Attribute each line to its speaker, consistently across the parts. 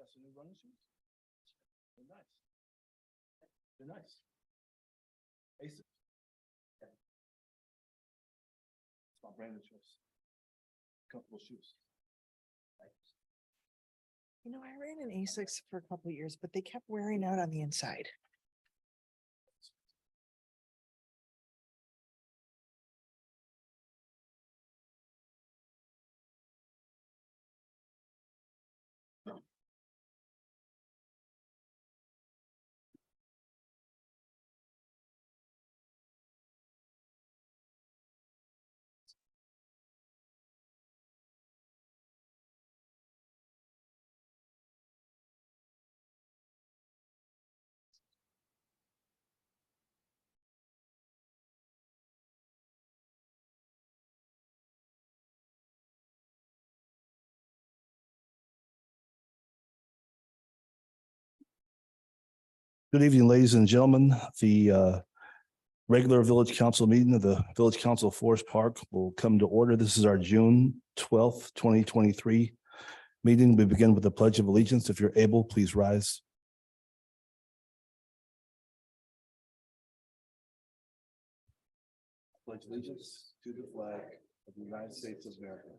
Speaker 1: That's the new running shoes? They're nice. They're nice. Aces. Yeah. It's my brand of choice. Comfortable shoes.
Speaker 2: You know, I ran an Asics for a couple of years, but they kept wearing out on the inside.
Speaker 1: Good evening, ladies and gentlemen. The regular village council meeting of the Village Council of Forest Park will come to order. This is our June 12th, 2023 meeting. We begin with the Pledge of Allegiance. If you're able, please rise. Pledge allegiance to the flag of the United States of America,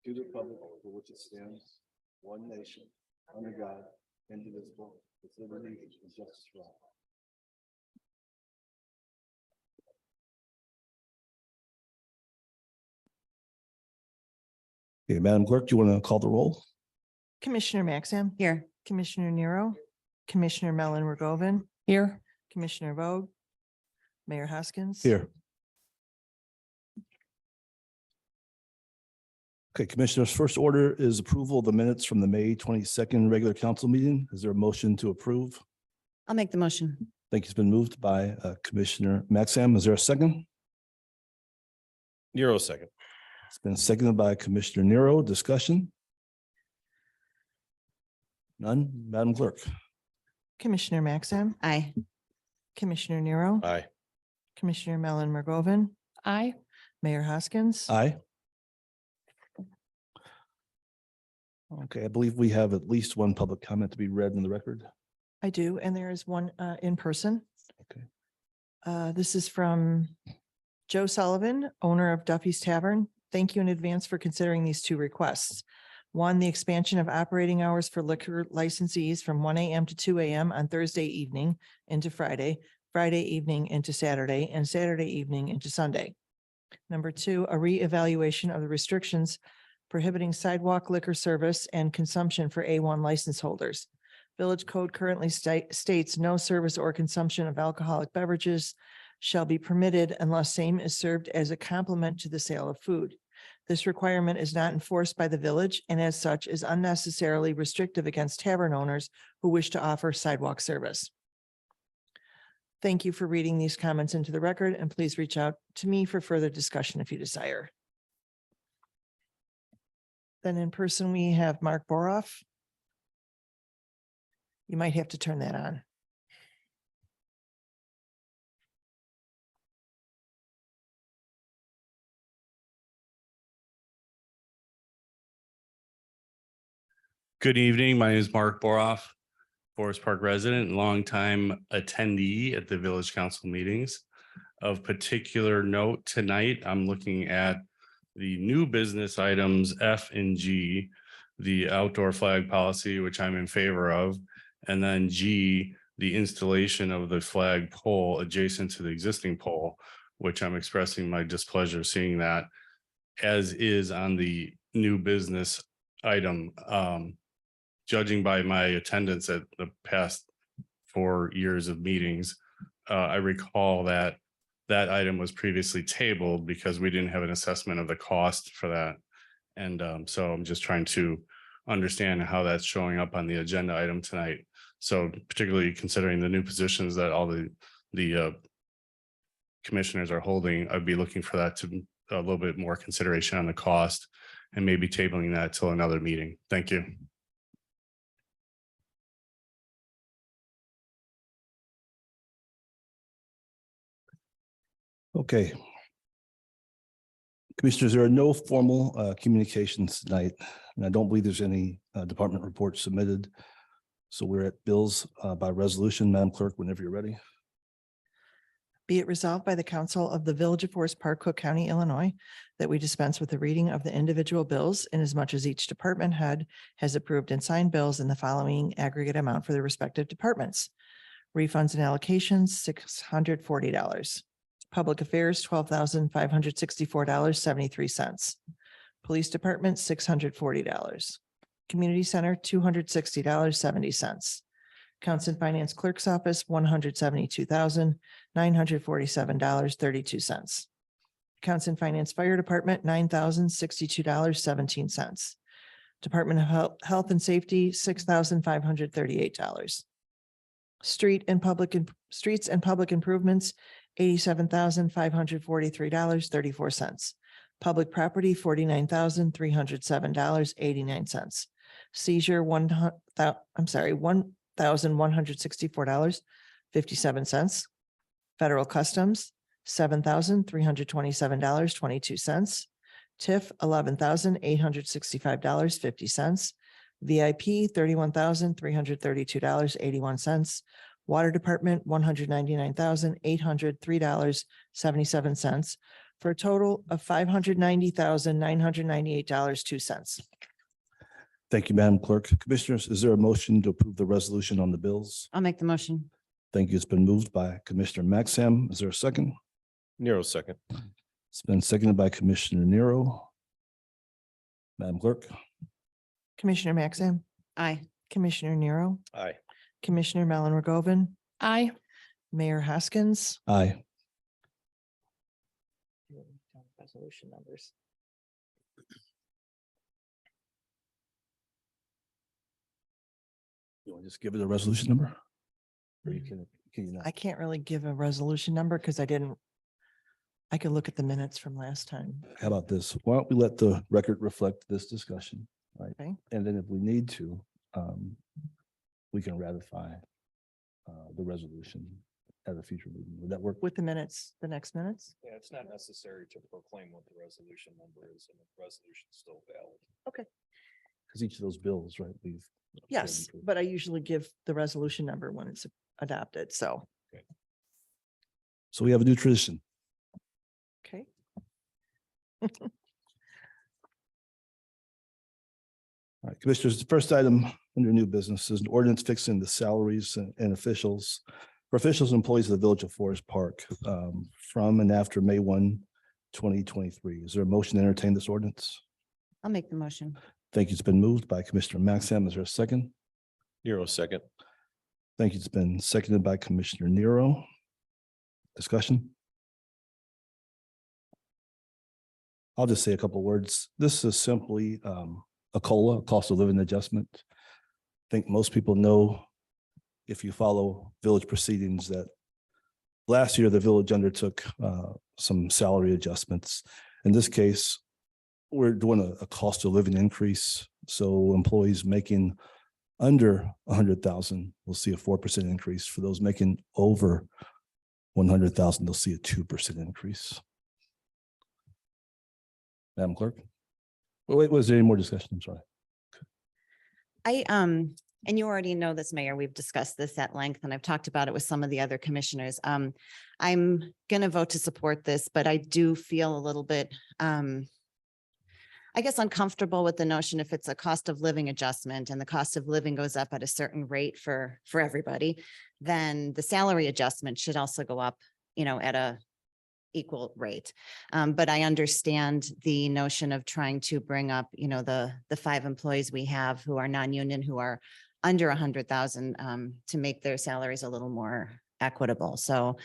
Speaker 1: to the republic for which it stands, one nation, under God, indivisible, with liberty and justice for all. Okay, Madam Clerk, do you want to call the roll?
Speaker 2: Commissioner Maxim. Here. Commissioner Nero. Commissioner Mellon Rogovan.
Speaker 3: Here.
Speaker 2: Commissioner Vogt. Mayor Hoskins.
Speaker 1: Here. Okay, Commissioners, first order is approval of the minutes from the May 22nd regular council meeting. Is there a motion to approve?
Speaker 3: I'll make the motion.
Speaker 1: Thank you. It's been moved by Commissioner Maxam. Is there a second?
Speaker 4: Nero second.
Speaker 1: It's been seconded by Commissioner Nero. Discussion? None. Madam Clerk?
Speaker 2: Commissioner Maxim.
Speaker 3: Aye.
Speaker 2: Commissioner Nero.
Speaker 4: Aye.
Speaker 2: Commissioner Mellon Rogovan.
Speaker 3: Aye.
Speaker 2: Mayor Hoskins.
Speaker 1: Aye. Okay, I believe we have at least one public comment to be read in the record.
Speaker 2: I do, and there is one in person.
Speaker 1: Okay.
Speaker 2: This is from Joe Sullivan, owner of Duffy's Tavern. Thank you in advance for considering these two requests. One, the expansion of operating hours for liquor licensees from 1 a.m. to 2 a.m. on Thursday evening into Friday, Friday evening into Saturday, and Saturday evening into Sunday. Number two, a reevaluation of the restrictions prohibiting sidewalk liquor service and consumption for A1 license holders. Village code currently states no service or consumption of alcoholic beverages shall be permitted unless same is served as a complement to the sale of food. This requirement is not enforced by the village and as such is unnecessarily restrictive against tavern owners who wish to offer sidewalk service. Thank you for reading these comments into the record, and please reach out to me for further discussion if you desire. Then in person, we have Mark Boroff. You might have to turn that on.
Speaker 4: Good evening. My name is Mark Boroff, Forest Park resident and longtime attendee at the village council meetings. Of particular note tonight, I'm looking at the new business items F and G, the outdoor flag policy, which I'm in favor of, and then G, the installation of the flag pole adjacent to the existing pole, which I'm expressing my displeasure seeing that as is on the new business item. Judging by my attendance at the past 4 years of meetings, I recall that that item was previously tabled because we didn't have an assessment of the cost for that. And so I'm just trying to understand how that's showing up on the agenda item tonight. So particularly considering the new positions that all the commissioners are holding, I'd be looking for that to be a little bit more consideration on the cost and maybe tabling that till another meeting. Thank you.
Speaker 1: Okay. Commissioners, there are no formal communications tonight, and I don't believe there's any department reports submitted. So we're at bills by resolution. Madam Clerk, whenever you're ready.
Speaker 2: Be it resolved by the Council of the Village of Forest Park, Cook County, Illinois, that we dispense with the reading of the individual bills inasmuch as each department head has approved and signed bills in the following aggregate amount for their respective departments. Refunds and allocations, $640. Public Affairs, $12,564.73. Police Department, $640. Community Center, $260.70. Accounts and Finance Clerk's Office, $172,947.32. Accounts and Finance Fire Department, $9,062.17. Department of Health and Safety, $6,538. Streets and Public Improvements, $87,543.34. Public Property, $49,307.89. Seizure, $1,164.57. Federal Customs, $7,327.22. TIF, $11,865.50. VIP, $31,332.81. Water Department, $199,803.77, for a total of $590,998.02.
Speaker 1: Thank you, Madam Clerk. Commissioners, is there a motion to approve the resolution on the bills?
Speaker 3: I'll make the motion.
Speaker 1: Thank you. It's been moved by Commissioner Maxim. Is there a second?
Speaker 5: Nero second.
Speaker 1: It's been seconded by Commissioner Nero. Madam Clerk.
Speaker 2: Commissioner Maxim,
Speaker 3: Aye.
Speaker 2: Commissioner Nero,
Speaker 5: Aye.
Speaker 2: Commissioner Mellon Rogoven,
Speaker 3: Aye.
Speaker 2: Mayor Hoskins.
Speaker 1: Aye.
Speaker 2: Resolution numbers.
Speaker 1: You want to just give it a resolution number? Or can you not?
Speaker 2: I can't really give a resolution number because I could look at the minutes from last time.
Speaker 1: How about this? Why don't we let the record reflect this discussion, right?
Speaker 2: Okay.
Speaker 1: And then if we need to, we can ratify the resolution at a future meeting. Would that work?
Speaker 2: With the minutes, the next minutes?
Speaker 5: Yeah, it's not necessary to proclaim what the resolution number is, and the resolution is still valid.
Speaker 1: Because each of those bills, right, we've.
Speaker 2: Yes, but I usually give the resolution number when it's adopted, so.
Speaker 1: So we have a new tradition.
Speaker 2: Okay.
Speaker 1: All right, Commissioners, the first item under new business is an ordinance fixing the salaries and officials for officials and employees of the Village of Forest Park from and after May 1, 2023. Is there a motion to entertain this ordinance?
Speaker 3: I'll make the motion.
Speaker 1: Thank you. It's been moved by Commissioner Maxim. Is there a second?
Speaker 5: Nero second.
Speaker 1: Thank you. It's been seconded by Commissioner Nero. Discussion? I'll just say a couple of words. This is simply a COLA, cost of living adjustment. I think most people know, if you follow village proceedings, that last year the village undertook some salary adjustments. In this case, we're doing a cost of living increase. So employees making under 100,000 will see a 4% increase. For those making over 100,000, they'll see a 2% increase. Madam Clerk? Wait, was there any more discussion? I'm sorry.
Speaker 3: And you already know this, Mayor, we've discussed this at length and I've talked about it with some of the other commissioners. I'm going to vote to support this, but I do feel a little bit, I guess, uncomfortable with the notion if it's a cost of living adjustment and the cost of living goes up at a certain rate for everybody, then the salary adjustment should also go up, at a equal rate. But I understand the notion of trying to bring up, the 5 employees we have who are non-union, who are under 100,000, to make their salaries a little more equitable. So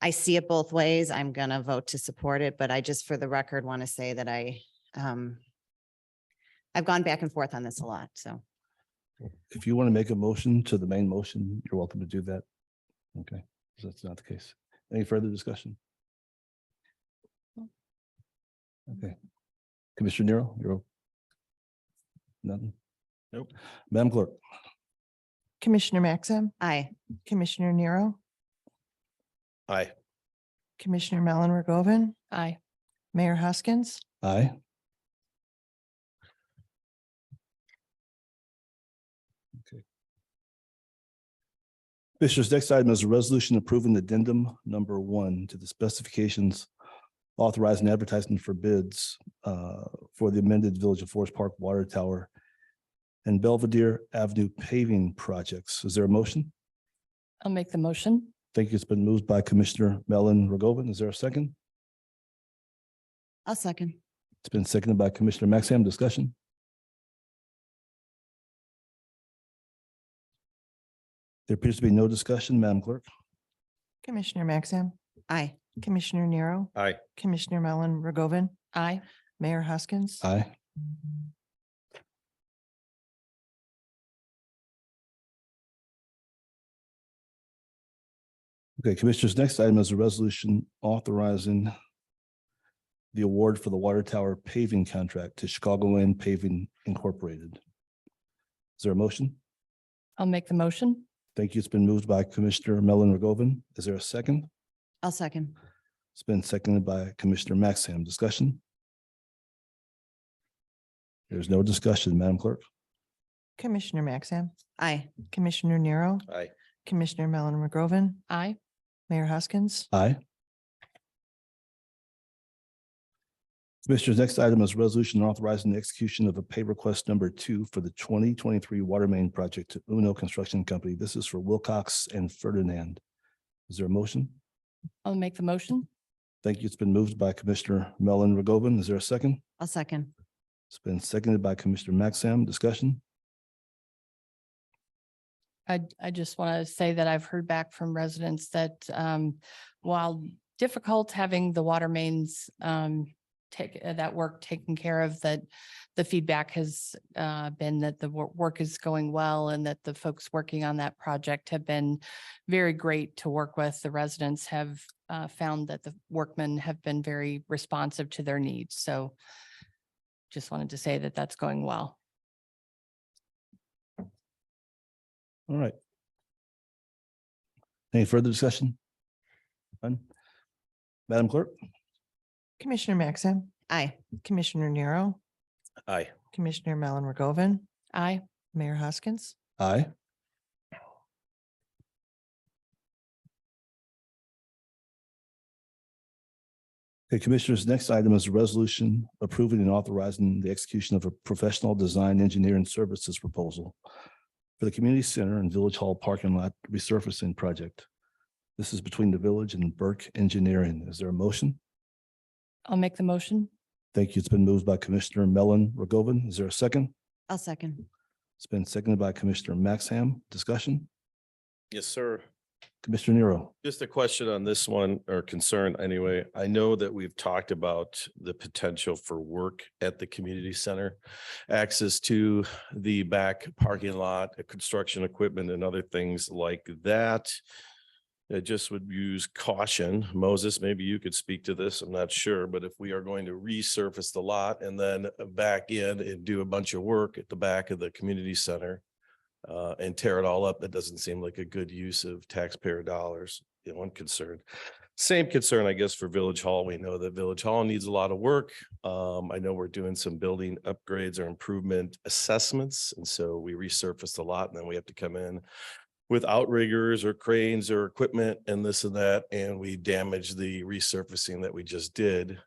Speaker 3: I see it both ways. I'm going to vote to support it, but I just, for the record, want to say that I've gone back and forth on this a lot. So
Speaker 1: If you want to make a motion to the main motion, you're welcome to do that. Okay, so that's not the case. Any further discussion? Okay. Commissioner Nero, you're up. Nothing?
Speaker 5: Nope.
Speaker 1: Madam Clerk?
Speaker 2: Commissioner Maxim,
Speaker 3: aye.
Speaker 2: Commissioner Nero,
Speaker 5: Aye.
Speaker 2: Commissioner Mellon Rogoven. Aye. Mayor Hoskins.
Speaker 1: Aye. Okay. Commissioners, next item is a resolution approving addendum number 1 to the specifications authorizing advertisement for bids for the amended Village of Forest Park Water Tower and Belvedere Avenue paving projects. Is there a motion?
Speaker 6: I'll make the motion.
Speaker 1: Thank you. It's been moved by Commissioner Mellon Rogovan. Is there a second?
Speaker 3: I'll second.
Speaker 1: It's been seconded by Commissioner Maxham. Discussion? There appears to be no discussion. Madam Clerk?
Speaker 2: Commissioner Maxim,
Speaker 3: Aye.
Speaker 2: Commissioner Nero,
Speaker 5: Aye.
Speaker 2: Commissioner Mellon Rogovan,
Speaker 6: Aye.
Speaker 2: Mayor Hoskins.
Speaker 1: Aye. Okay, Commissioners, next item is a resolution authorizing the award for the water tower paving contract to Chicagoland Paving Incorporated. Is there a motion?
Speaker 6: I'll make the motion.
Speaker 1: Thank you. It's been moved by Commissioner Mellon Rogovan. Is there a second?
Speaker 3: I'll second.
Speaker 1: It's been seconded by Commissioner Maxham. Discussion? There's no discussion, Madam Clerk.
Speaker 2: Commissioner Maxim,
Speaker 3: Aye.
Speaker 2: Commissioner Nero,
Speaker 5: Aye.
Speaker 2: Commissioner Mellon Rogovan,
Speaker 6: Aye.
Speaker 2: Mayor Hoskins.
Speaker 1: Aye. Commissioners, next item is resolution authorizing the execution of a pay request number 2 for the 2023 water main project to Uno Construction Company. This is for Wilcox and Ferdinand. Is there a motion?
Speaker 6: I'll make the motion.
Speaker 1: Thank you. It's been moved by Commissioner Mellon Rogovan. Is there a second?
Speaker 3: I'll second.
Speaker 1: It's been seconded by Commissioner Maxham. Discussion?
Speaker 6: I just want to say that I've heard back from residents that while difficult having the water mains take that work taken care of, that the feedback has been that the work is going well and that the folks working on that project have been very great to work with. The residents have found that the workmen have been very responsive to their needs. So just wanted to say that that's going well.
Speaker 1: All right. Any further discussion? None? Madam Clerk?
Speaker 2: Commissioner Maxim,
Speaker 3: Aye.
Speaker 2: Commissioner Nero,
Speaker 5: Aye.
Speaker 2: Commissioner Mellon Rogovan,
Speaker 6: Aye.
Speaker 2: Mayor Hoskins.
Speaker 1: Aye. Okay, Commissioners, next item is a resolution approving and authorizing the execution of a professional design engineering services proposal for the community center and Village Hall parking lot resurfacing project. This is between the village and Burke Engineering. Is there a motion?
Speaker 6: I'll make the motion.
Speaker 1: Thank you. It's been moved by Commissioner Mellon Rogovan. Is there a second?
Speaker 3: I'll second.
Speaker 1: It's been seconded by Commissioner Maxham. Discussion?
Speaker 5: Yes, sir.
Speaker 1: Commissioner Nero.
Speaker 5: Just a question on this one, or concern anyway. I know that we've talked about the potential for work at the community center, access to the back parking lot, construction equipment and other things like that. I just would use caution. Moses, maybe you could speak to this. I'm not sure, but if we are going to resurface the lot and then back in and do a bunch of work at the back of the community center, and tear it all up, that doesn't seem like a good use of taxpayer dollars. One concern. Same concern, I guess, for Village Hall. We know that Village Hall needs a lot of work. I know we're doing some building upgrades or improvement assessments. And so we resurfaced a lot and then we have to come in with outriggers or cranes or equipment and this and that, and we damage the resurfacing that we just did.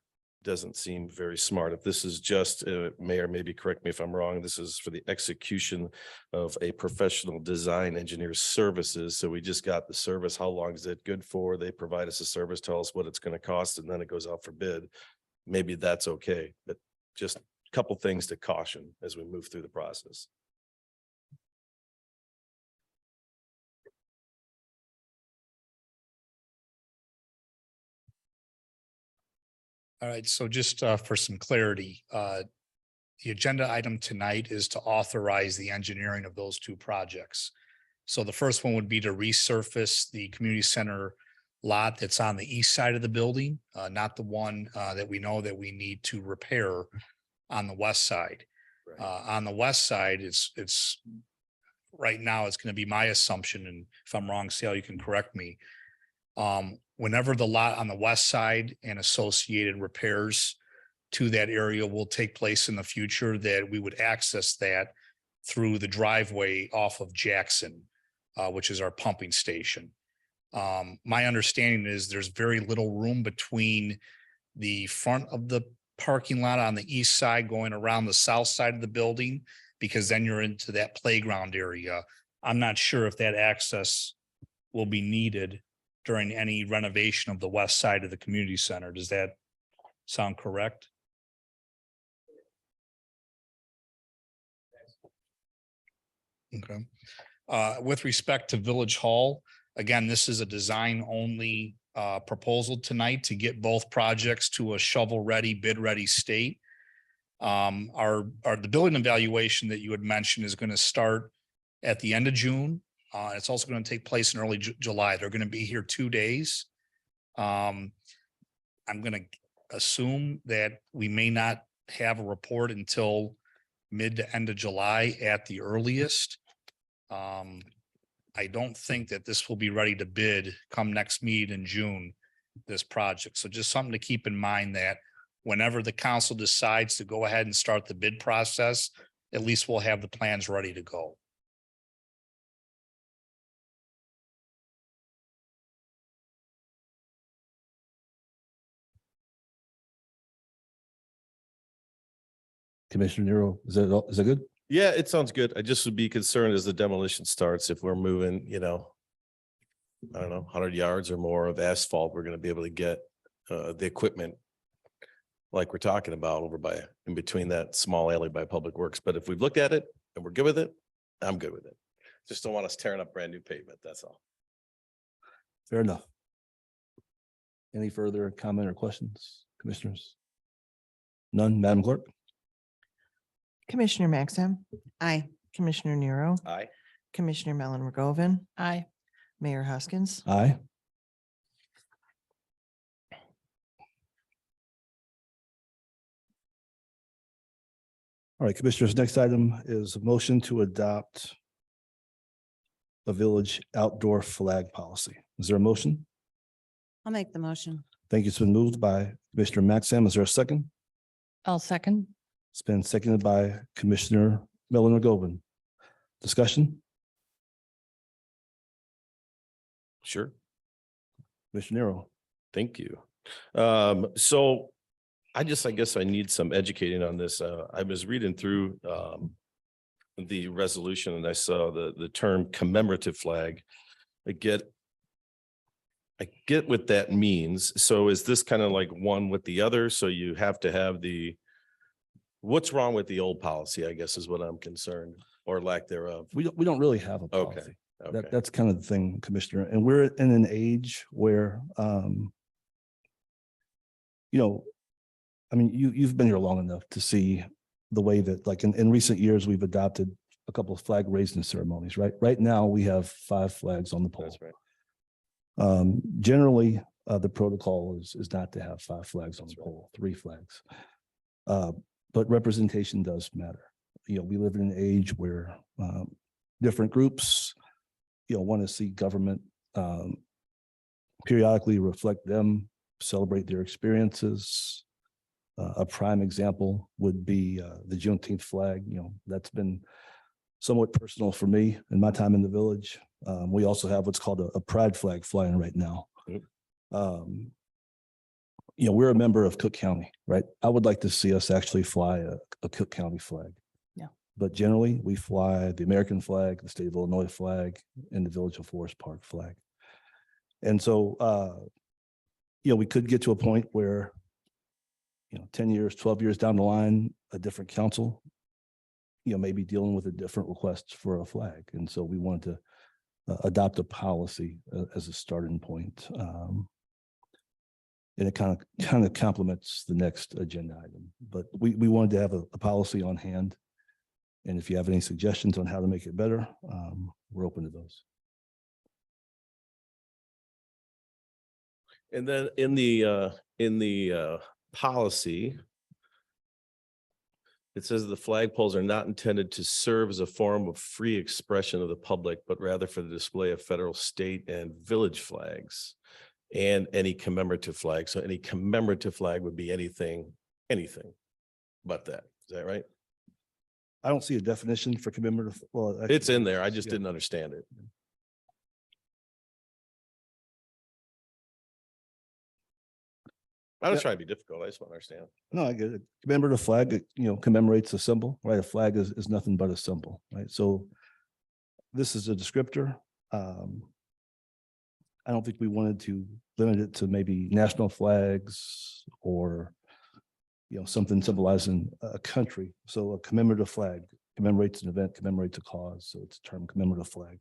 Speaker 5: Doesn't seem very smart. If this is just, Mayor, maybe correct me if I'm wrong, this is for the execution of a professional design engineer services. So we just got the service. How long is it good for? They provide us a service, tell us what it's going to cost, and then it goes out for bid. Maybe that's okay, but just a couple things to caution as we move through the process.
Speaker 7: All right, so just for some clarity, the agenda item tonight is to authorize the engineering of those two projects. So the first one would be to resurface the community center lot that's on the east side of the building, not the one that we know that we need to repair on the west side. On the west side, it's right now, it's going to be my assumption, and if I'm wrong, Sal, you can correct me, Whenever the lot on the west side and associated repairs to that area will take place in the future, that we would access that through the driveway off of Jackson, which is our pumping station. My understanding is there's very little room between the front of the parking lot on the east side going around the south side of the building, because then you're into that playground area. I'm not sure if that access will be needed during any renovation of the west side of the community center. Does that sound correct? Okay. With respect to Village Hall, again, this is a design only proposal tonight to get both projects to a shovel-ready, bid-ready state. The building evaluation that you had mentioned is going to start at the end of June. It's also going to take place in early July. They're going to be here 2 days. I'm going to assume that we may not have a report until mid to end of July at the earliest. I don't think that this will be ready to bid come next meeting in June, this project. So just something to keep in mind, that whenever the council decides to go ahead and start the bid process, at least we'll have the plans ready to go.
Speaker 1: Commissioner Nero, is that good?
Speaker 5: Yeah, it sounds good. I just would be concerned as the demolition starts, if we're moving, I don't know, 100 yards or more of asphalt, we're going to be able to get the equipment like we're talking about over by, in between that small alley by Public Works. But if we've looked at it and we're good with it, I'm good with it. Just don't want us tearing up brand new pavement. That's all.
Speaker 1: Fair enough. Any further comment or questions, commissioners? None, Madam Clerk?
Speaker 2: Commissioner Maxim,
Speaker 3: Aye.
Speaker 2: Commissioner Nero,
Speaker 5: Aye.
Speaker 2: Commissioner Mellon Ragoven,
Speaker 6: Aye.
Speaker 2: Mayor Hoskins.
Speaker 1: Aye. All right, commissioners, next item is a motion to adopt a village outdoor flag policy. Is there a motion?
Speaker 3: I'll make the motion.
Speaker 1: Thank you. It's been moved by Commissioner Maxim. Is there a second?
Speaker 6: I'll second.
Speaker 1: It's been seconded by Commissioner Mellon Ragoven. Discussion?
Speaker 5: Sure.
Speaker 1: Commissioner Nero.
Speaker 5: Thank you. So I guess I need some educating on this. I was reading through the resolution and I saw the term commemorative flag. I get what that means. So is this kind of like one with the other? So you have to have what's wrong with the old policy, I guess is what I'm concerned, or lack thereof.
Speaker 1: We don't really have a
Speaker 5: Okay.
Speaker 1: policy.
Speaker 5: Okay.
Speaker 1: That's kind of the thing, Commissioner, and we're in an age where, you've been here long enough to see the way that, like, in recent years, we've adopted a couple of flag raising ceremonies, right? Right now, we have 5 flags on the pole.
Speaker 5: That's right.
Speaker 1: Generally, the protocol is not to have 5 flags on the pole, 3 flags. But representation does matter. We live in an age where different groups, want to see government periodically reflect them, celebrate their experiences. A prime example would be the Juneteenth flag. That's been somewhat personal for me in my time in the village. We also have what's called a pride flag flying right now. We're a member of Cook County, right? I would like to see us actually fly a Cook County flag.
Speaker 6: Yeah.
Speaker 1: But generally, we fly the American flag, the state of Illinois flag, and the Village of Forest Park flag. And so, we could get to a point where, 10 years, 12 years down the line, a different council, may be dealing with a different request for a flag. And so we wanted to adopt a policy as a starting point. And it kind of complements the next agenda item, but we wanted to have a policy on hand. And if you have any suggestions on how to make it better, we're open to those.
Speaker 5: And then in the policy, it says the flagpoles are not intended to serve as a form of free expression of the public, but rather for the display of federal, state, and village flags. and any commemorative flag. So any commemorative flag would be anything but that. Is that right?
Speaker 1: I don't see a definition for commemorative. Well,
Speaker 5: It's
Speaker 1: actually,
Speaker 5: in there. I just
Speaker 1: yeah.
Speaker 5: didn't understand it. I was
Speaker 1: Yeah.
Speaker 5: trying to be difficult. I just want to understand.
Speaker 1: No, I get it. Commemorative flag, it, commemorates a symbol, right? A flag is nothing but a symbol, right? So this is a descriptor. I don't think we wanted to limit it to maybe national flags or, something symbolizing a country. So a commemorative flag commemorates an event, commemorates a cause. So it's a term commemorative flag.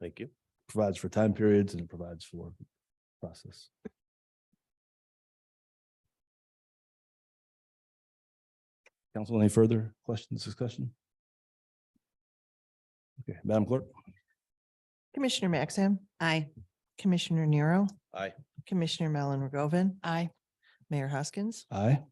Speaker 5: Thank you.
Speaker 1: Provides for time periods and it provides for process. Council, any further questions, discussion? Okay, Madam Clerk.
Speaker 2: Commissioner Maxim,
Speaker 3: Aye.
Speaker 2: Commissioner Nero,
Speaker 5: Aye.
Speaker 2: Commissioner Mellon Rogoven,
Speaker 6: Aye.
Speaker 2: Mayor Hoskins.
Speaker 1: Aye.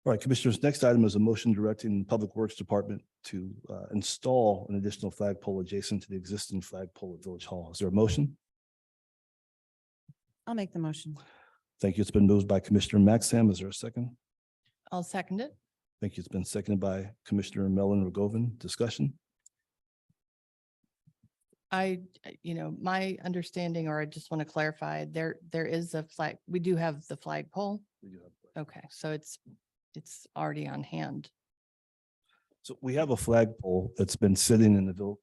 Speaker 1: All right, Commissioners, next item is a motion directing the Public Works Department to install an additional flagpole adjacent to the existing flagpole at Village Hall. Is there a motion?
Speaker 3: I'll make the motion.
Speaker 1: Thank you. It's been moved by Commissioner Maxim. Is there a second?
Speaker 6: I'll second it.
Speaker 1: Thank you. It's been seconded by Commissioner Mellon Rogoven. Discussion?
Speaker 6: My understanding, or I just want to clarify, there is a flag, we do have the flagpole. Okay, so it's already on hand.
Speaker 1: So we have a flagpole that's been sitting in the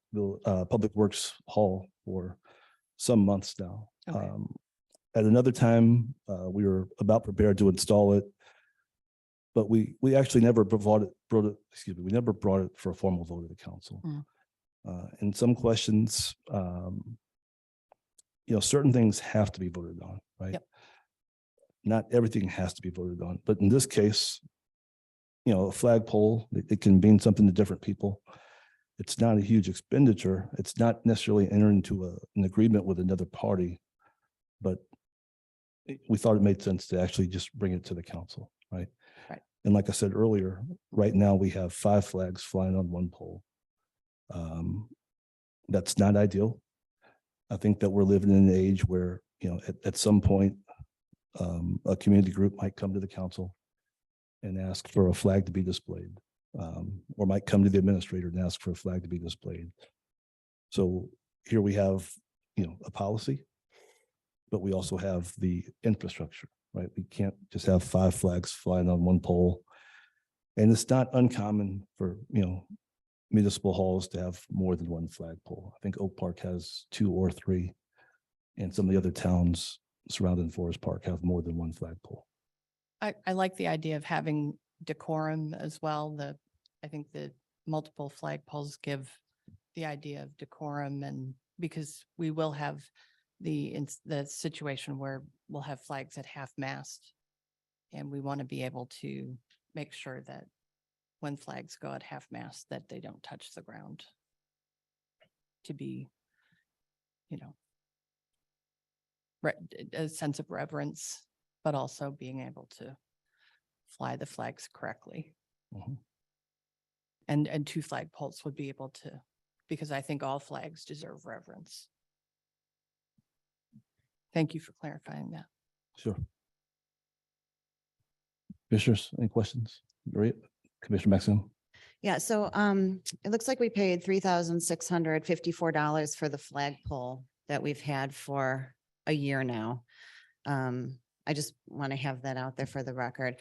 Speaker 1: Public Works Hall for some months now.
Speaker 6: Okay.
Speaker 1: At another time, we were about prepared to install it, but we actually never brought it for a formal vote of the council.
Speaker 6: Mm.
Speaker 1: In some questions, certain things have to be voted on, right?
Speaker 6: Yep.
Speaker 1: Not everything has to be voted on, but in this case, a flagpole, it can mean something to different people. It's not a huge expenditure. It's not necessarily entering into an agreement with another party, but we thought it made sense to actually just bring it to the council, right?
Speaker 6: Right.
Speaker 1: And like I said earlier, right now we have 5 flags flying on one pole. That's not ideal. I think that we're living in an age where, at some point, a community group might come to the council and ask for a flag to be displayed, or might come to the administrator and ask for a flag to be displayed. So here we have, a policy, but we also have the infrastructure, right? We can't just have 5 flags flying on one pole. And it's not uncommon for, municipal halls to have more than one flagpole. I think Oak Park has 2 or 3, and some of the other towns surrounding Forest Park have more than one flagpole.
Speaker 6: I like the idea of having decorum as well. I think the multiple flagpoles give the idea of decorum, and because we will have the situation where we'll have flags at half mast. And we want to be able to make sure that when flags go at half mast, that they don't touch the ground. To be, a sense of reverence, but also being able to fly the flags correctly.
Speaker 1: Mhm.
Speaker 6: And 2 flagpoles would be able to, because I think all flags deserve reverence. Thank you for clarifying that.
Speaker 1: Sure. Commissioners, any questions? Maria, Commissioner Maxim?
Speaker 3: Yeah, so it looks like we paid $3,654 for the flagpole that we've had for a year now. I just want to have that out there for the record.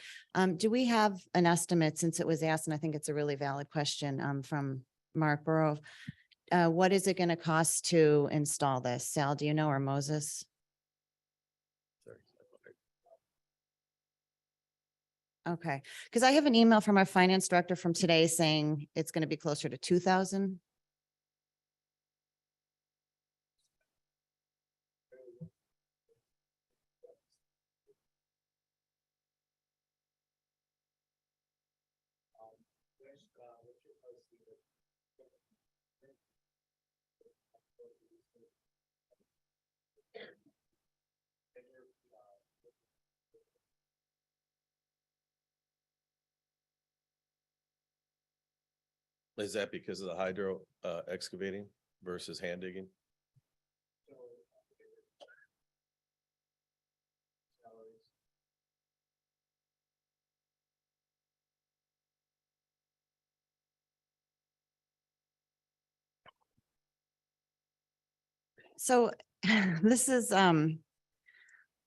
Speaker 3: Do we have an estimate, since it was asked, and I think it's a really valid question from Mark Burrow. What is it going to cost to install this? Sal, do you know, or Moses? Okay, because I have an email from our finance director from today saying it's going to be closer to 2,000.
Speaker 5: Is that because of the hydro excavating versus hand digging?
Speaker 3: So this is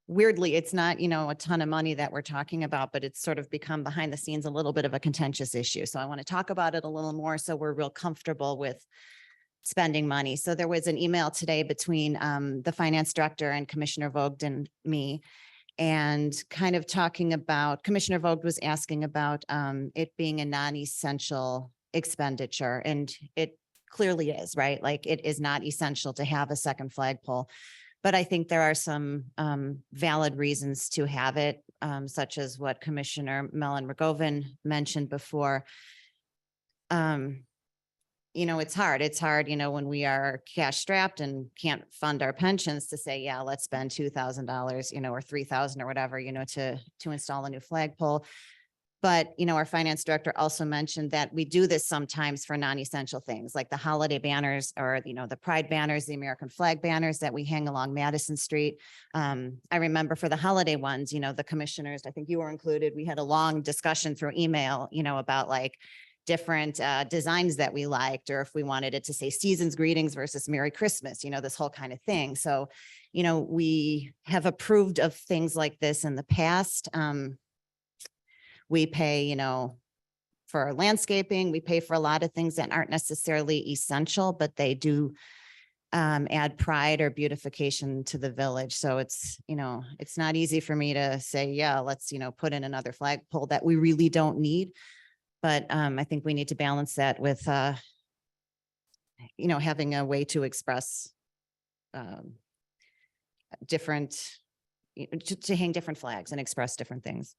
Speaker 3: weirdly, it's not, a ton of money that we're talking about, but it's sort of become behind the scenes a little bit of a contentious issue. So I want to talk about it a little more so we're real comfortable with spending money. So there was an email today between the finance director and Commissioner Vogt and me. And kind of talking about, Commissioner Vogt was asking about it being a non-essential expenditure, and it clearly is, right? Like it is not essential to have a second flagpole. But I think there are some valid reasons to have it, such as what Commissioner Mellon Rogovin mentioned before. It's hard. It's hard, when we are cash strapped and can't fund our pensions to say, yeah, let's spend $2,000, or $3,000 or whatever, to install a new flagpole. But, our finance director also mentioned that we do this sometimes for non-essential things like the holiday banners or, the pride banners, the American flag banners that we hang along Madison Street. I remember for the holiday ones, the commissioners, I think you were included, we had a long discussion through email, about like different designs that we liked, or if we wanted it to say season's greetings versus Merry Christmas, this whole kind of thing. So, we have approved of things like this in the past. We pay, for landscaping, we pay for a lot of things that aren't necessarily essential, but they do add pride or beautification to the village. So it's not easy for me to say, yeah, let's, put in another flagpole that we really don't need. But I think we need to balance that with, having a way to express different, to hang different flags and express different things.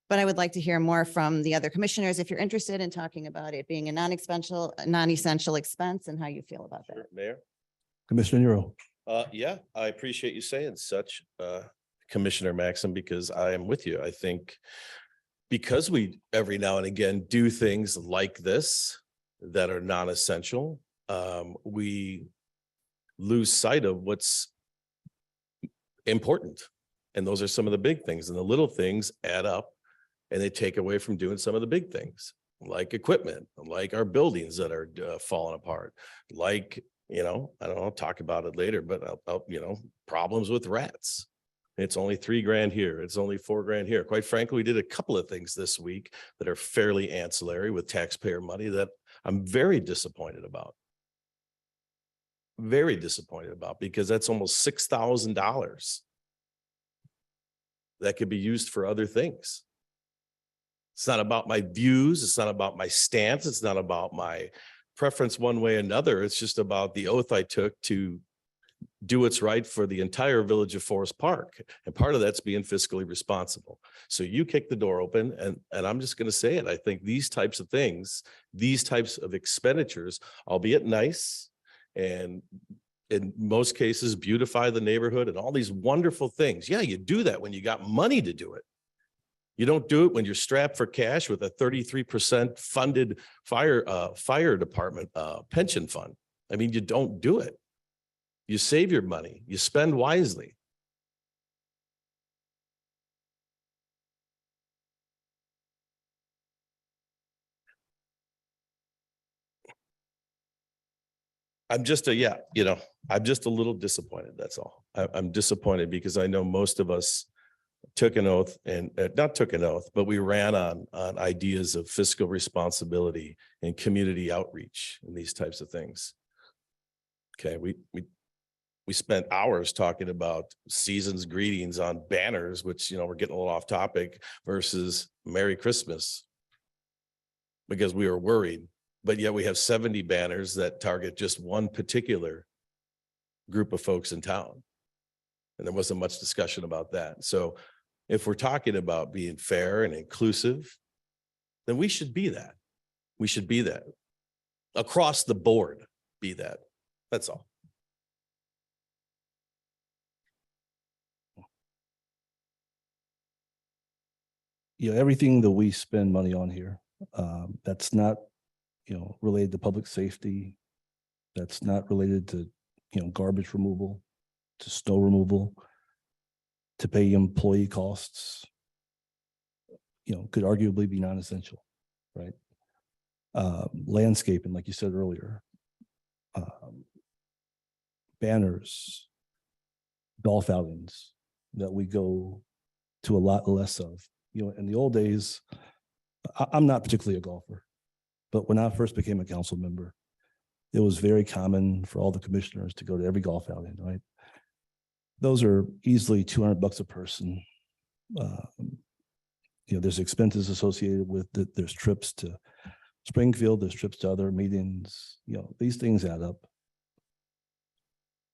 Speaker 3: But I would like to hear more from the other commissioners if you're interested in talking about it being a non-essential expense and how you feel about that.
Speaker 5: Mayor?
Speaker 1: Commissioner Nero.
Speaker 5: Yeah, I appreciate you saying such, Commissioner Maxim, because I am with you. I think because we every now and again do things like this that are non-essential, we lose sight of what's important. And those are some of the big things, and the little things add up and they take away from doing some of the big things, like equipment, like our buildings that are falling apart, like, I don't know, I'll talk about it later, but problems with rats. It's only $3,000 here. It's only $4,000 here. Quite frankly, we did a couple of things this week that are fairly ancillary with taxpayer money that I'm very disappointed about. Very disappointed about, because that's almost $6,000 that could be used for other things. It's not about my views. It's not about my stance. It's not about my preference one way or another. It's just about the oath I took to do what's right for the entire village of Forest Park. And part of that's being fiscally responsible. So you kick the door open, and I'm just going to say it. I think these types of things, these types of expenditures, albeit nice, and in most cases beautify the neighborhood and all these wonderful things. Yeah, you do that when you got money to do it. You don't do it when you're strapped for cash with a 33% funded fire department pension fund. I mean, you don't do it. You save your money. You spend wisely. I'm just I'm just a little disappointed. That's all. I'm disappointed because I know most of us took an oath, and not took an oath, but we ran on ideas of fiscal responsibility and community outreach and these types of things. Okay, we spent hours talking about season's greetings on banners, which, we're getting a little off topic, versus Merry Christmas, because we were worried. But yet we have 70 banners that target just one particular group of folks in town. And there wasn't much discussion about that. So if we're talking about being fair and inclusive, then we should be that. We should be that. Across the board, be that. That's all.
Speaker 1: Everything that we spend money on here, that's not related to public safety. That's not related to, garbage removal, to snow removal, to pay employee costs, could arguably be non-essential, right? Landscaping, like you said earlier, banners, golf outings that we go to a lot less of. In the old days, I'm not particularly a golfer, but when I first became a council member, it was very common for all the commissioners to go to every golf outing, right? Those are easily $200 a person. There's expenses associated with it. There's trips to Springfield, there's trips to other meetings, these things add up.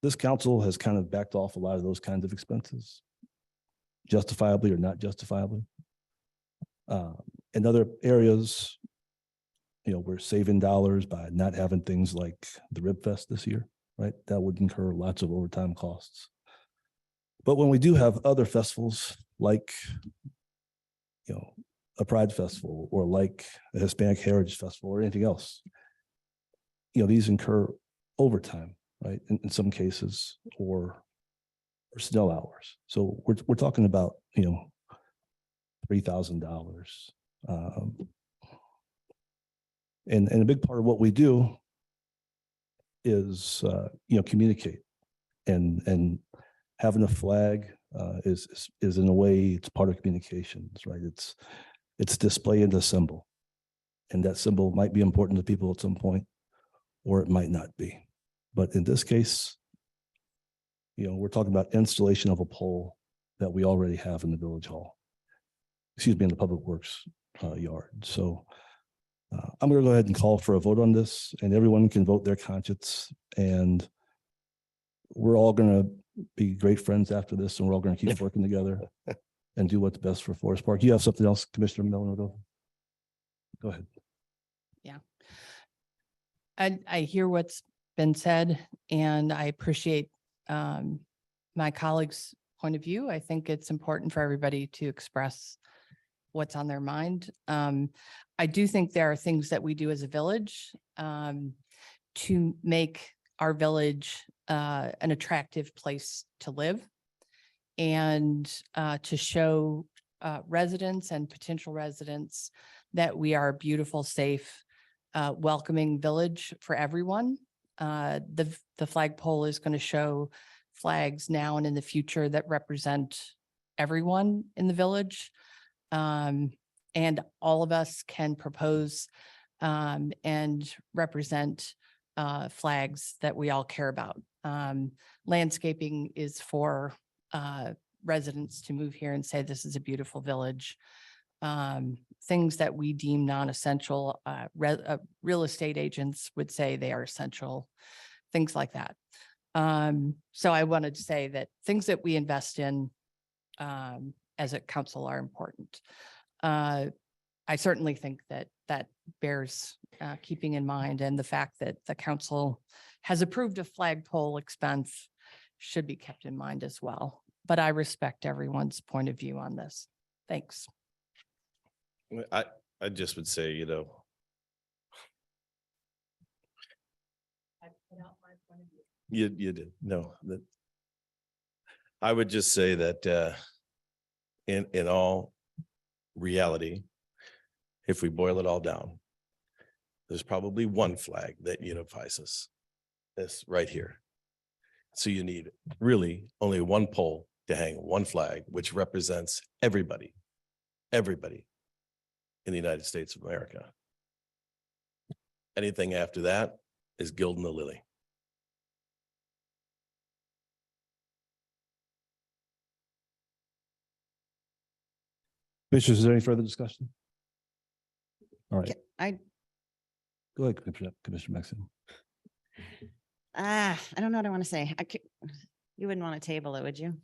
Speaker 1: This council has kind of backed off a lot of those kinds of expenses, justifiably or not justifiably. In other areas, we're saving dollars by not having things like the Rib Fest this year, right? That would incur lots of overtime costs. But when we do have other festivals like, a Pride Festival or like a Hispanic Heritage Festival or anything else, these incur overtime, right? In some cases, or personnel hours. So we're talking about, $3,000. And a big part of what we do is, communicate, and having a flag is in a way, it's part of communications, right? It's display and a symbol, and that symbol might be important to people at some point, or it might not be. But in this case, we're talking about installation of a pole that we already have in the village hall, in the Public Works yard. So I'm going to go ahead and call for a vote on this, and everyone can vote their conscience. And we're all going to be great friends after this, and we're all going to keep working together and do what's best for Forest Park. You have something else, Commissioner Miller? Go ahead.
Speaker 6: I hear what's been said, and I appreciate my colleagues' point of view. I think it's important for everybody to express what's on their mind. I do think there are things that we do as a village to make our village an attractive place to live, and to show residents and potential residents that we are a beautiful, safe, welcoming village for everyone. The flagpole is going to show flags now and in the future that represent everyone in the village. And all of us can propose and represent flags that we all care about. Landscaping is for residents to move here and say, this is a beautiful village. Things that we deem non-essential, real estate agents would say they are essential, things like that. So I wanted to say that things that we invest in as a council are important. I certainly think that that bears keeping in mind, and the fact that the council has approved a flagpole expense should be kept in mind as well. But I respect everyone's point of view on this. Thanks.
Speaker 5: I just would say, you did. No, that I would just say that in all reality, if we boil it all down, there's probably one flag that unifies us. This right here. So you need really only one pole to hang one flag, which represents everybody in the United States of America. Anything after that is gilding the lily.
Speaker 1: Commissioners, is there any further discussion? All right,
Speaker 3: I
Speaker 1: go ahead, Commissioner Maxim.
Speaker 3: I don't know what I want to say. You wouldn't want to table it, would you?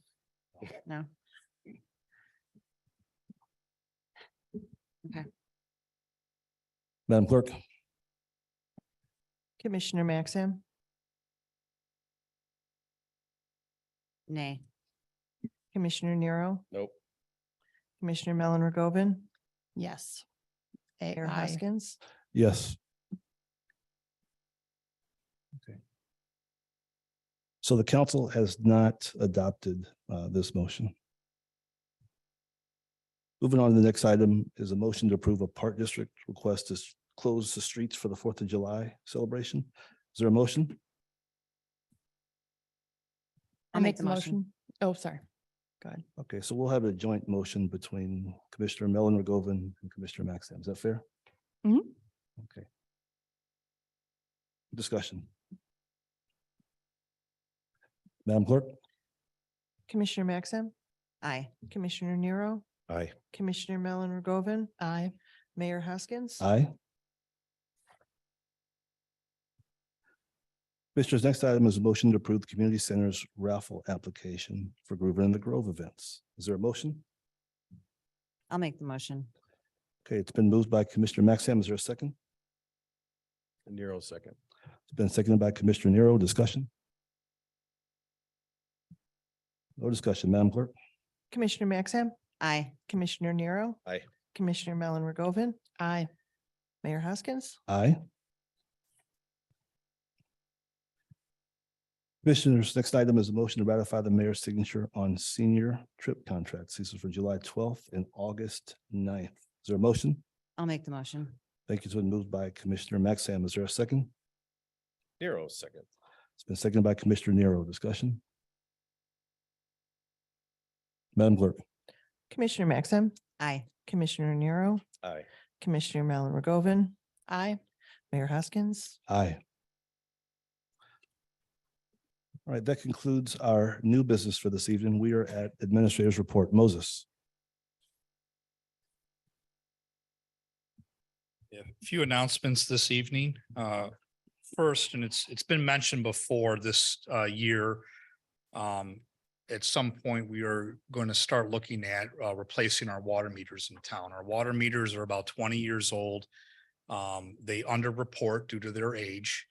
Speaker 3: No. Okay.
Speaker 1: Madam Clerk?
Speaker 2: Commissioner Maxim,
Speaker 3: Nay.
Speaker 2: Commissioner Nero,
Speaker 5: Nope.
Speaker 2: Commissioner Mellon Rogovin,
Speaker 6: Yes.
Speaker 2: Mayor
Speaker 6: Aye.
Speaker 2: Hoskins,
Speaker 1: Yes. So the council has not adopted this motion. Moving on to the next item is a motion to approve a park district request to close the streets for the 4th of July celebration. Is there a motion?
Speaker 6: I'll make the motion. Oh, sorry. Go ahead.
Speaker 1: Okay, so we'll have a joint motion between Commissioner Mellon Rogovan and Commissioner Maxim. Is that fair?
Speaker 6: Mhm.
Speaker 1: Okay. Discussion. Madam Clerk?
Speaker 2: Commissioner Maxim,
Speaker 3: Aye.
Speaker 2: Commissioner Nero,
Speaker 5: Aye.
Speaker 2: Commissioner Mellon Rogovan,
Speaker 6: Aye.
Speaker 2: Mayor Hoskins.
Speaker 1: Aye. Commissioners, next item is a motion to approve the community center's raffle application for Groover in the Grove events. Is there a motion?
Speaker 3: I'll make the motion.
Speaker 1: Okay, it's been moved by Commissioner Maxim. Is there a second?
Speaker 5: Nero second.
Speaker 1: It's been seconded by Commissioner Nero. Discussion? No discussion, Madam Clerk?
Speaker 2: Commissioner Maxim,
Speaker 3: Aye.
Speaker 2: Commissioner Nero.
Speaker 5: Aye.
Speaker 2: Commissioner Mellon Rogovan,
Speaker 6: Aye.
Speaker 2: Mayor Hoskins.
Speaker 1: Aye. Commissioners, next item is a motion to ratify the mayor's signature on senior trip contracts. This is for July 12th and August 9th. Is there a motion?
Speaker 3: I'll make the motion.
Speaker 1: Thank you. It's been moved by Commissioner Maxim. Is there a second?
Speaker 5: Nero second.
Speaker 1: It's been seconded by Commissioner Nero. Discussion? Madam Clerk?
Speaker 2: Commissioner Maxim,
Speaker 3: Aye.
Speaker 2: Commissioner Nero,
Speaker 5: Aye.
Speaker 2: Commissioner Mellon Rogovan,
Speaker 6: Aye.
Speaker 2: Mayor Hoskins.
Speaker 1: Aye. All right, that concludes our new business for this evening. We are at Administrator's Report. Moses.
Speaker 7: Yeah, a few announcements this evening. First, and it's been mentioned before this year. At some point, we are going to start looking at replacing our water meters in town. Our water meters are about 20 years old. They underreport due to their age.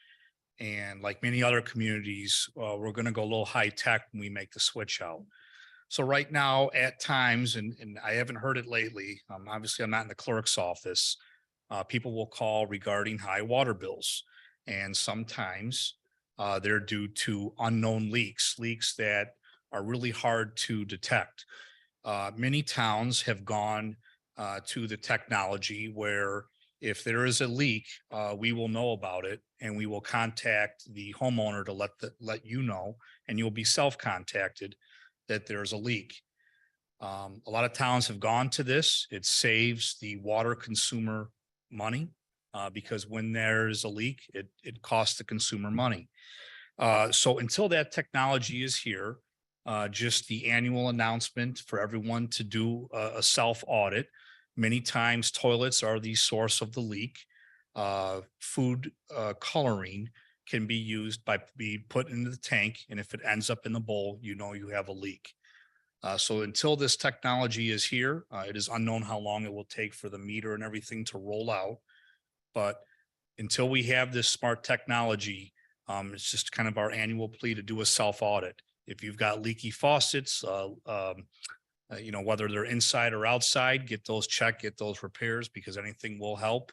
Speaker 7: And like many other communities, we're going to go a little high tech when we make the switch out. So right now, at times, and I haven't heard it lately, obviously I'm not in the clerk's office. People will call regarding high water bills. And sometimes they're due to unknown leaks that are really hard to detect. Many towns have gone to the technology where if there is a leak, we will know about it and we will contact the homeowner to let you know, and you'll be self-contacted that there's a leak. A lot of towns have gone to this. It saves the water consumer money because when there's a leak, it costs the consumer money. So until that technology is here, just the annual announcement for everyone to do a self-audit. Many times toilets are the source of the leak. Food coloring can be used by be put into the tank, and if it ends up in the bowl, you know you have a leak. So until this technology is here, it is unknown how long it will take for the meter and everything to roll out. But until we have this smart technology, it's just kind of our annual plea to do a self-audit. If you've got leaky faucets, whether they're inside or outside, get those checked, get those repairs, because anything will help.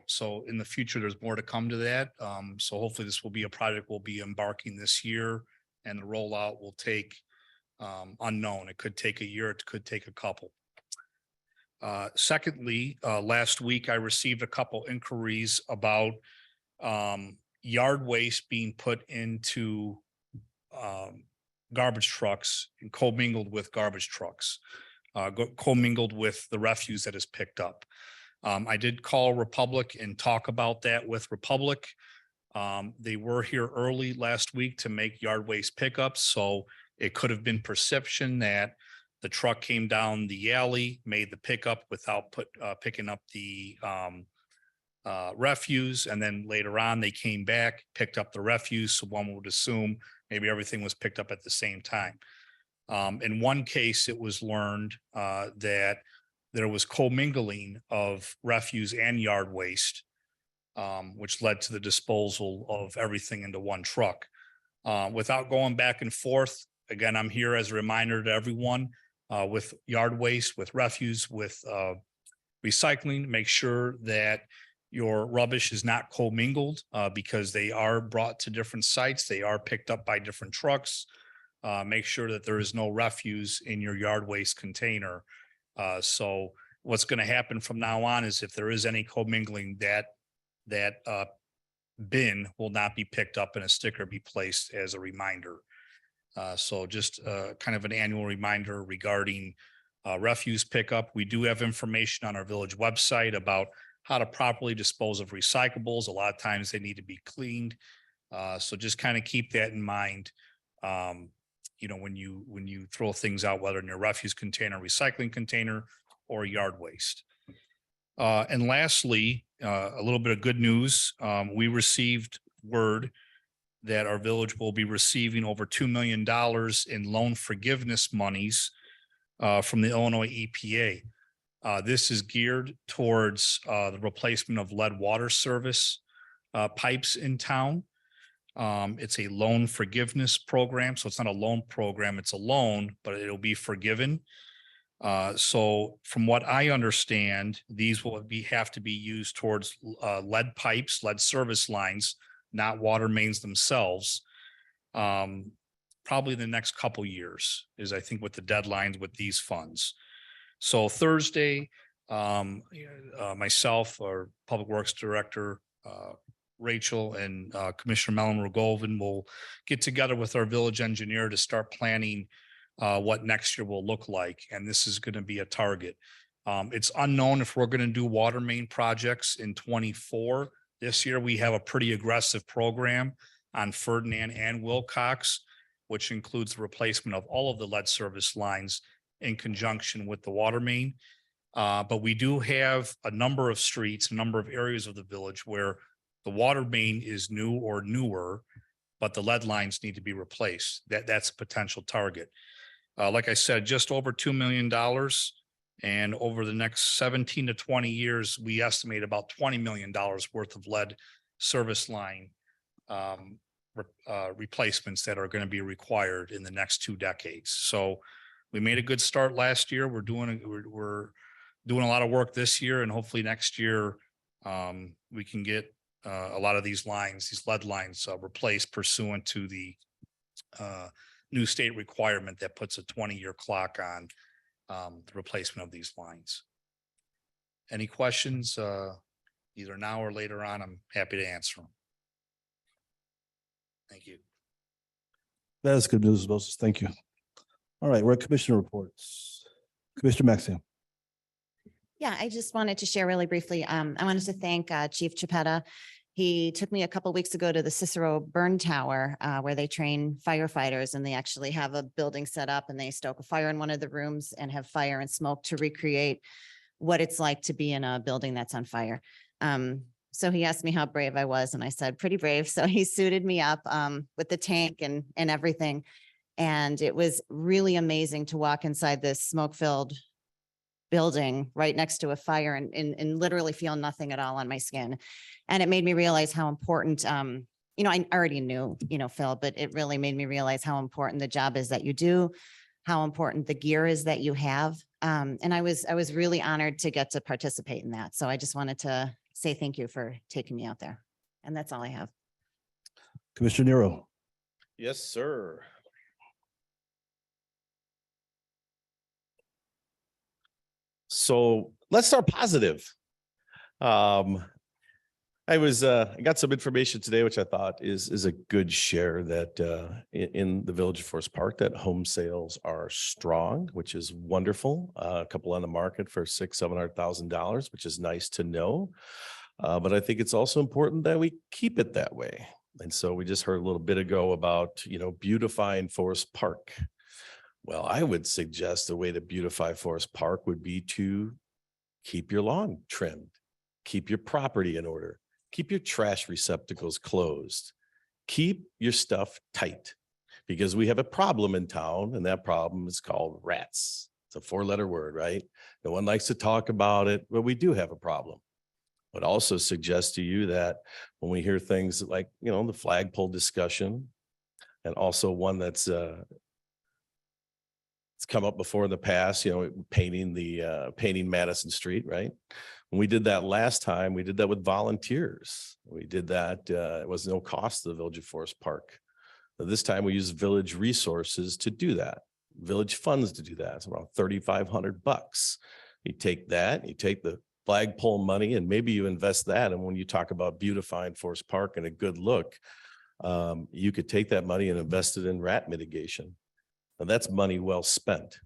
Speaker 7: So in the future, there's more to come to that. So hopefully this will be a project we'll be embarking this year, and the rollout will take unknown. It could take a year, it could take a couple. Secondly, last week I received a couple inquiries about yard waste being put into garbage trucks and commingled with garbage trucks, commingled with the refuse that is picked up. I did call Republic and talk about that with Republic. They were here early last week to make yard waste pickups, so it could have been perception that the truck came down the alley, made the pickup without picking up the refuse, and then later on they came back, picked up the refuse. So one would assume maybe everything was picked up at the same time. In one case, it was learned that there was commingling of refuse and yard waste, which led to the disposal of everything into one truck. Without going back and forth, again, I'm here as a reminder to everyone with yard waste, with refuse, with recycling, make sure that your rubbish is not commingled because they are brought to different sites. They are picked up by different trucks. Make sure that there is no refuse in your yard waste container. So what's going to happen from now on is if there is any commingling, that bin will not be picked up and a sticker be placed as a reminder. So just kind of an annual reminder regarding refuse pickup. We do have information on our village website about how to properly dispose of recyclables. A lot of times they need to be cleaned. So just kind of keep that in mind. You know, when you throw things out, whether in your refuse container, recycling container, or yard waste. And lastly, a little bit of good news. We received word that our village will be receiving over $2 million in loan forgiveness monies from the Illinois EPA. This is geared towards the replacement of lead water service pipes in town. It's a loan forgiveness program, so it's not a loan program, it's a loan, but it'll be forgiven. So from what I understand, these will have to be used towards lead pipes, lead service lines, not water mains themselves. Probably the next couple years is, I think, what the deadlines with these funds. So Thursday, myself, our Public Works Director, Rachel, and Commissioner Mellon Rogovan will get together with our village engineer to start planning what next year will look like. And this is going to be a target. It's unknown if we're going to do water main projects in 24. This year, we have a pretty aggressive program on Ferdinand and Wilcox, which includes the replacement of all of the lead service lines in conjunction with the water main. But we do have a number of streets, a number of areas of the village where the water main is new or newer, but the lead lines need to be replaced. That's a potential target. Like I said, just over $2 million. And over the next 17 to 20 years, we estimate about $20 million worth of lead service line replacements that are going to be required in the next 2 decades. So we made a good start last year. We're doing a lot of work this year, and hopefully next year we can get a lot of these lines, these lead lines replaced pursuant to the new state requirement that puts a 20-year clock on the replacement of these lines. Any questions, either now or later on? I'm happy to answer them. Thank you.
Speaker 1: That is good news, Moses. Thank you. All right, we're at commissioner reports. Commissioner Maxion.
Speaker 3: Yeah, I just wanted to share really briefly. I wanted to thank Chief Chapetta. He took me a couple weeks ago to the Cicero Burn Tower where they train firefighters, and they actually have a building set up and they stoke a fire in one of the rooms and have fire and smoke to recreate what it's like to be in a building that's on fire. So he asked me how brave I was, and I said, pretty brave. So he suited me up with the tank and everything. And it was really amazing to walk inside this smoke-filled building right next to a fire and literally feel nothing at all on my skin. And it made me realize how important, I already knew, Phil, but it really made me realize how important the job is that you do, how important the gear is that you have. And I was really honored to get to participate in that. So I just wanted to say thank you for taking me out there. And that's all I have.
Speaker 1: Commissioner Nero.
Speaker 5: Yes, sir. So let's start positive. I got some information today, which I thought is a good share, that in the Village of Forest Park, that home sales are strong, which is wonderful. A couple on the market for $600,000-$700,000, which is nice to know. But I think it's also important that we keep it that way. And so we just heard a little bit ago about, beautifying Forest Park. Well, I would suggest the way to beautify Forest Park would be to keep your lawn trimmed, keep your property in order, keep your trash receptacles closed, keep your stuff tight, because we have a problem in town, and that problem is called rats. It's a 4-letter word, right? No one likes to talk about it, but we do have a problem. But also suggest to you that when we hear things like, the flagpole discussion, and also one that's it's come up before in the past, painting Madison Street, right? When we did that last time, we did that with volunteers. We did that, it was no cost to the Village of Forest Park. This time we use village resources to do that, village funds to do that. It's around $3,500. You take that, you take the flagpole money and maybe you invest that. And when you talk about beautifying Forest Park and a good look, you could take that money and invest it in rat mitigation. Now that's money well spent.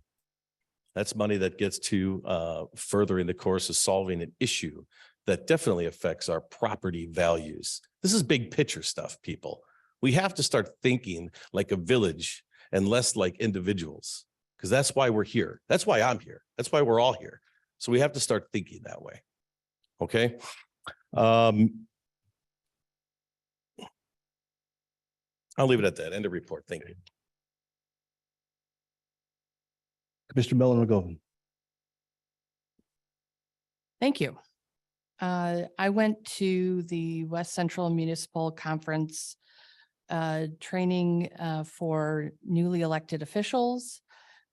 Speaker 5: That's money that gets to furthering the course of solving an issue that definitely affects our property values. This is big picture stuff, people. We have to start thinking like a village and less like individuals, because that's why we're here. That's why I'm here. That's why we're all here. So we have to start thinking that way. Okay. I'll leave it at that. End of report. Thank you.
Speaker 1: Commissioner Mellon McGovern.
Speaker 6: Thank you. I went to the West Central Municipal Conference training for newly elected officials,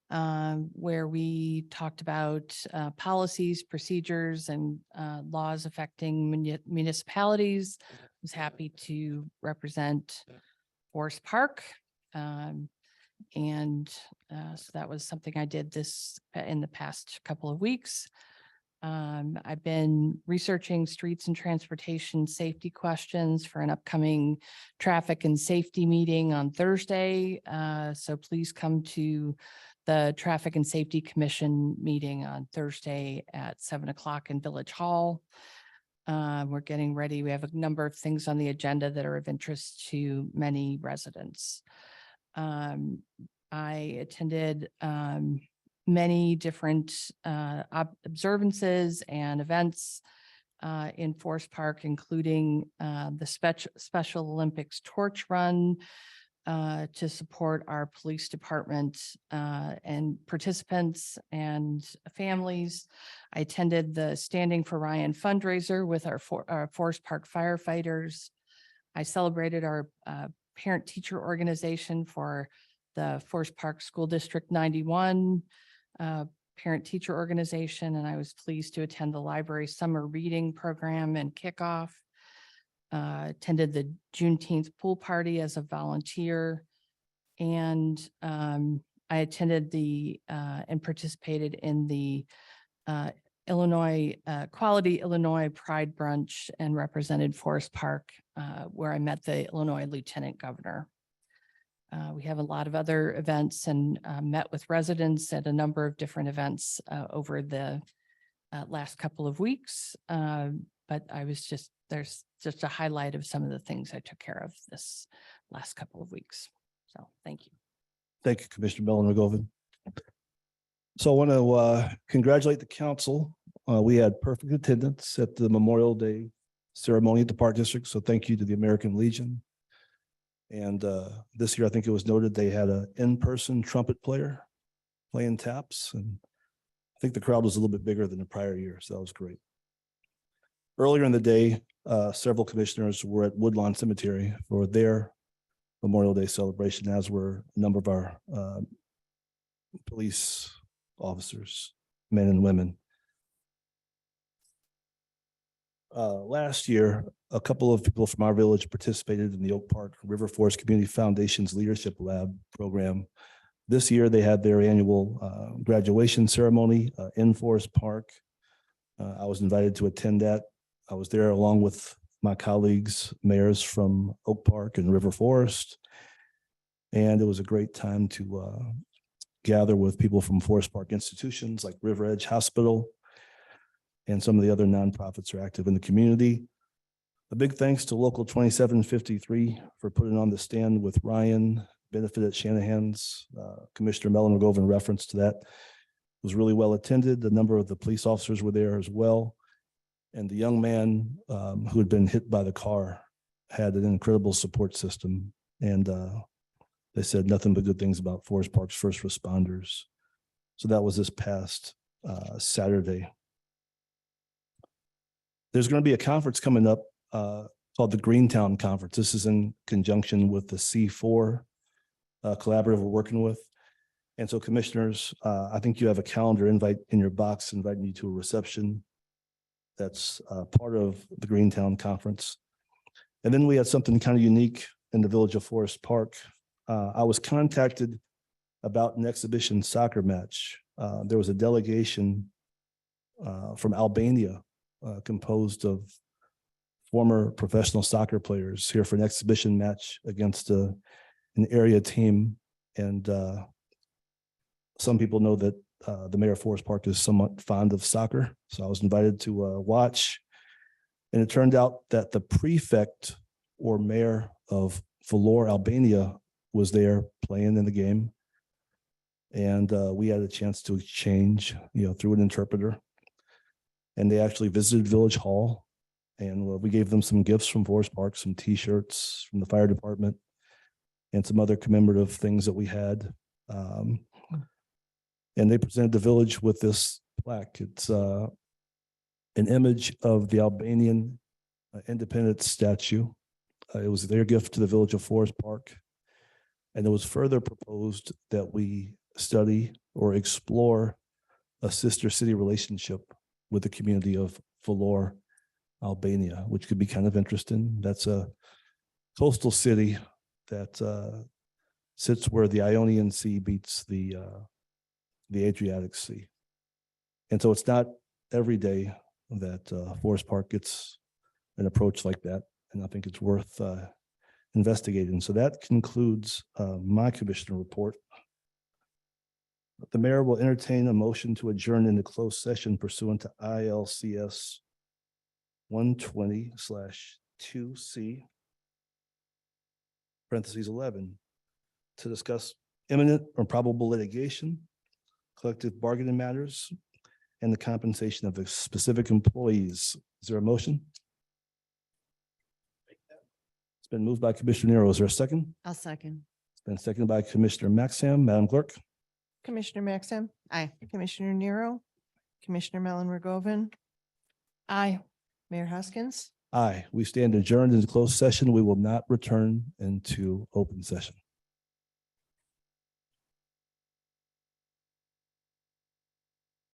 Speaker 6: where we talked about policies, procedures, and laws affecting municipalities. I was happy to represent Forest Park. So that was something I did in the past couple of weeks. I've been researching streets and transportation safety questions for an upcoming traffic and safety meeting on Thursday. So please come to the Traffic and Safety Commission meeting on Thursday at 7 o'clock in Village Hall. We're getting ready. We have a number of things on the agenda that are of interest to many residents. I attended many different observances and events in Forest Park, including the Special Olympics Torch Run to support our police department and participants and families. I attended the Standing for Ryan fundraiser with our Forest Park firefighters. I celebrated our parent-teacher organization for the Forest Park School District 91 parent-teacher organization, and I was pleased to attend the library summer reading program and kickoff. Attended the Juneteenth pool party as a volunteer, and I attended and participated in the Quality Illinois Pride Brunch and represented Forest Park, where I met the Illinois Lieutenant Governor. We have a lot of other events and met with residents at a number of different events over the last couple of weeks. But there's just a highlight of some of the things I took care of this last couple of weeks. So thank you.
Speaker 1: Thank you, Commissioner Mellon McGovern. So I want to congratulate the council. We had perfect attendance at the Memorial Day ceremony at the Park District. So thank you to the American Legion. And this year, I think it was noted they had an in-person trumpet player playing taps. And I think the crowd was a little bit bigger than the prior year. So that was great. Earlier in the day, several commissioners were at Woodlawn Cemetery for their Memorial Day celebration, as were a number of our police officers, men and women. Last year, a couple of people from our village participated in the Oak Park River Forest Community Foundation's Leadership Lab program. This year, they had their annual graduation ceremony in Forest Park. I was invited to attend that. I was there along with my colleagues, mayors from Oak Park and River Forest. And it was a great time to gather with people from Forest Park institutions like River Edge Hospital, and some of the other nonprofits are active in the community. A big thanks to Local 2753 for putting on the Stand with Ryan benefit at Shanahan's. Commissioner Mellon McGovern reference to that. It was really well attended. A number of the police officers were there as well. And the young man who had been hit by the car had an incredible support system. And they said nothing but good things about Forest Park's first responders. So that was this past Saturday. There's going to be a conference coming up called the Greentown Conference. This is in conjunction with the C4 collaborative we're working with. And so commissioners, I think you have a calendar invite in your box inviting you to a reception that's part of the Greentown Conference. And then we had something kind of unique in the Village of Forest Park. I was contacted about an exhibition soccer match. There was a delegation from Albania composed of former professional soccer players here for an exhibition match against an area team. And some people know that the mayor of Forest Park is somewhat fond of soccer. So I was invited to watch. And it turned out that the prefect or mayor of Vlorë, Albania was there playing in the game. And we had a chance to exchange, through an interpreter. And they actually visited Village Hall. And we gave them some gifts from Forest Park, some T-shirts from the fire department, and some other commemorative things that we had. And they presented the village with this plaque. It's an image of the Albanian independence statue. It was their gift to the Village of Forest Park. And it was further proposed that we study or explore a sister city relationship with the community of Vlorë, Albania, which could be kind of interesting. That's a coastal city that sits where the Ionian Sea beats the Adriatic Sea. And so it's not every day that Forest Park gets an approach like that. And I think it's worth investigating. So that concludes my commissioner report. The mayor will entertain a motion to adjourn into closed session pursuant to ILCS 120/2C parentheses 11 to discuss imminent or probable litigation, collective bargaining matters, and the compensation of the specific employees. Is there a motion? It's been moved by Commissioner Nero. Is there a second?
Speaker 3: I'll second.
Speaker 1: It's been seconded by Commissioner Maxham. Madam Clerk?
Speaker 2: Commissioner Maxim,
Speaker 3: Aye.
Speaker 2: Commissioner Nero, Commissioner Mellon Rigoven,
Speaker 6: Aye.
Speaker 2: Mayor Hoskins.
Speaker 1: Aye. We stand adjourned into closed session. We will not return into open session.